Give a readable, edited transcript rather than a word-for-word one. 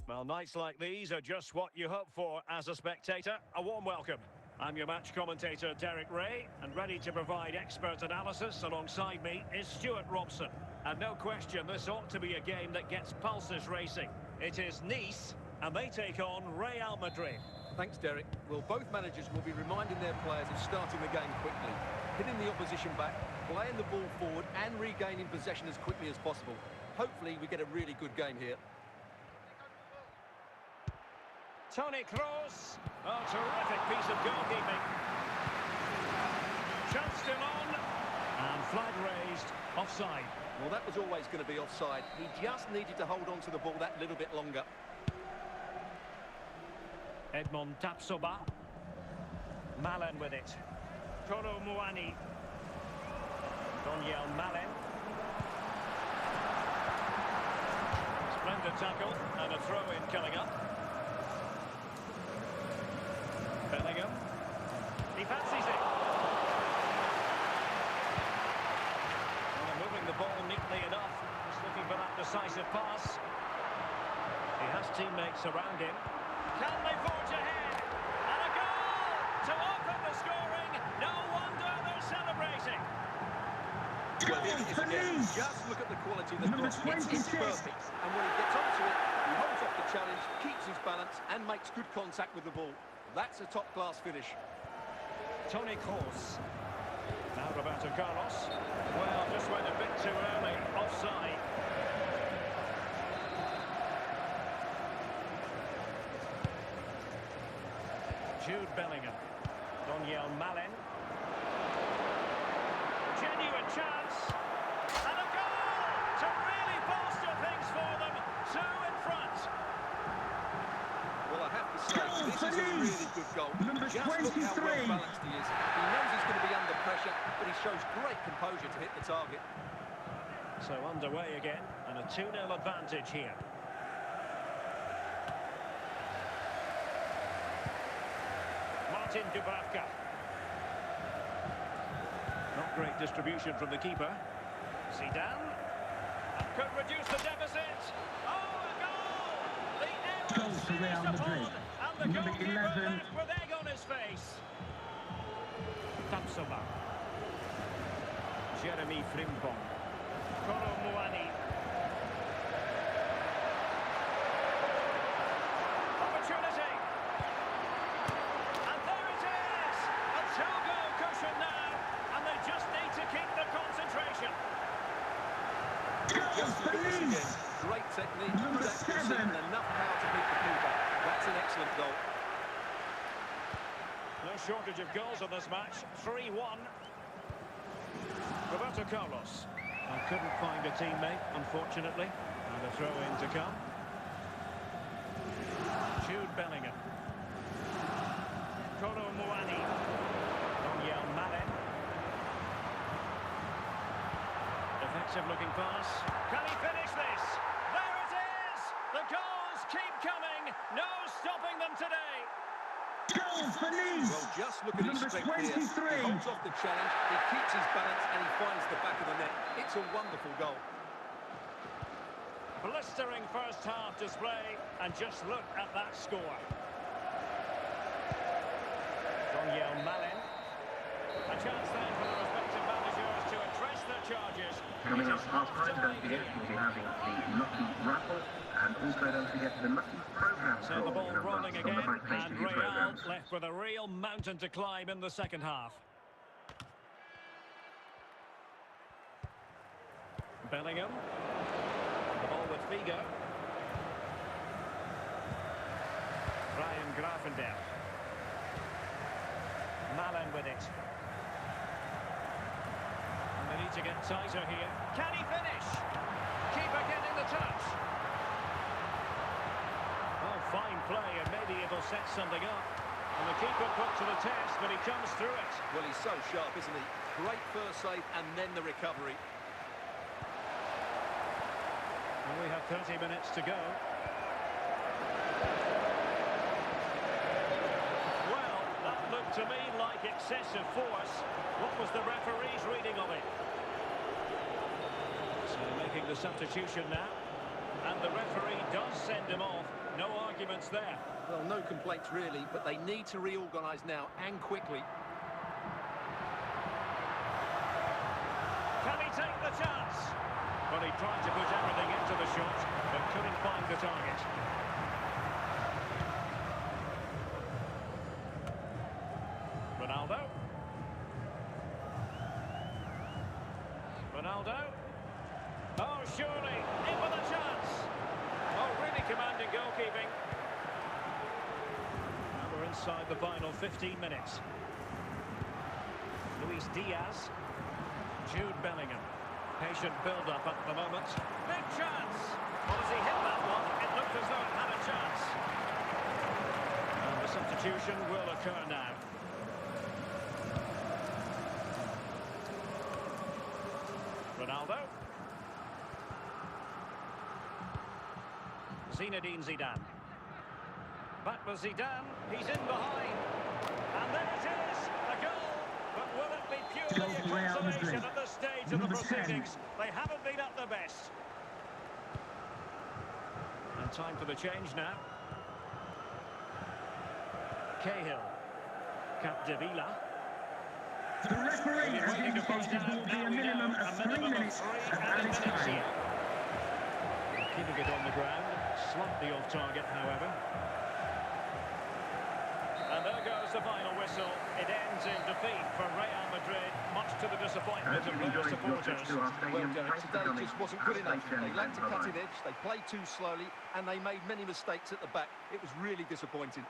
Well, nights like these are just what you hope for as a spectator. A warm welcome. I'm your match commentator, Derek Ray, and ready to provide expert analysis alongside me is Stuart Robson. And no question, this ought to be a game that gets pulses racing. It is Nice, and they take on Real Madrid. Thanks, Derek. Well, both managers will be reminding their players of starting the game quickly, hitting the opposition back, playing the ball forward and regaining possession as quickly as possible. Hopefully, we get a really good game here. Toni Kroos. Oh, terrific piece of goalkeeping. Chance still on. And flag raised. Offside. Well, that was always going to be offside. He just needed to hold on to the ball that little bit longer. Edmond Tapsoba. Malen with it. Kolo Muani. Daniel Malen. Splendid tackle and a throw-in coming up. Bellingham. He fancies it. Well, they're moving the ball neatly enough. Just looking for that decisive pass. He has teammates around him. Can they forge ahead? And a goal to open the scoring. No wonder they're celebrating. Well, here it is again. Just look at the quality of the cross. It's perfect. And when he gets onto it, he holds off the challenge, keeps his balance, and makes good contact with the ball. That's a top-class finish. Toni Kroos. Now Roberto Carlos. Well, just went a bit too early. Offside. Jude Bellingham. Daniel Malen. Genuine chance. And a goal to really bolster things for them. Two in front. Well, I have to say, this is a really good goal. Just look how well balanced he is. He knows he's going to be under pressure, but he shows great composure to hit the target. So underway again, and a 2-0 advantage here. Martin Dubravka. Not great distribution from the keeper. Zidane. That could reduce the deficit. Oh, a goal! The Goal to Real Madrid. And the goalkeeper left with egg on his face. Tapsoba. Jeremy Frimpong. Kolo Muani. Opportunity. And there it is! A two-goal cushion now, and they just need to keep the concentration. Just look at this again. Great technique, good accuracy, and enough power to beat the keeper. That's an excellent goal. No shortage of goals on this match. 3-1. Roberto Carlos. I couldn't find a teammate, unfortunately. And a throw-in to come. Jude Bellingham. Kolo Muani. Daniel Malen. Defensive-looking pass. Can he finish this? There it is! The goals keep coming. No stopping them today. Goal for Nice. Well, just look at his strength here. He holds off the challenge, he keeps his balance, and he finds the back of the net. It's a wonderful goal. Blistering first-half display, and just look at that score. Daniel Malen. A chance then for the respective managers to address their charges. Coming up half-time, don't forget we'll be having the Lucky Raffle, and also don't forget the Lucky Programme. So the ball rolling again, and Real left with a real mountain to climb in the second half. Bellingham. The ball with Figo. Ryan Grafendel. Malen with it. And they need to get tighter here. Can he finish? Keeper getting the touch. Oh, fine play, and maybe it'll set something up. And the keeper put to the test, but he comes through it. Well, he's so sharp, isn't he? Great first save and then the recovery. Well, we have 30 minutes to go. Well, that looked to me like excessive force. What was the referee's reading of it? So making the substitution now. And the referee does send him off. No arguments there. Well, no complaints really, but they need to reorganise now and quickly. Can he take the chance? Well, he tried to put everything into the shot, but couldn't find the target. Ronaldo. Ronaldo. Oh, surely, in with a chance. Oh, really commanding goalkeeping. Now we're inside the final 15 minutes. Luis Diaz. Jude Bellingham. Patient build-up at the moment. Big chance! Well, as he hit that one, it looked as though it had a chance. And the substitution will occur now. Ronaldo. Zinedine Zidane. Back with Zidane. He's in behind. And there it is, a goal. But will it be purely a consolation at this stage of the proceedings? They haven't been at their best. And time for the change now. Cahill. Capdevila. The referee has indicated there will be a minimum of 3 minutes of added time. Keeping it on the ground, slightly off target, however. And there goes the final whistle. It ends in defeat for Real Madrid, much to the disappointment of their supporters. Well, Derek, today just wasn't good enough. They lacked a cutting edge, they played too slowly, and they made many mistakes at the back. It was really disappointing.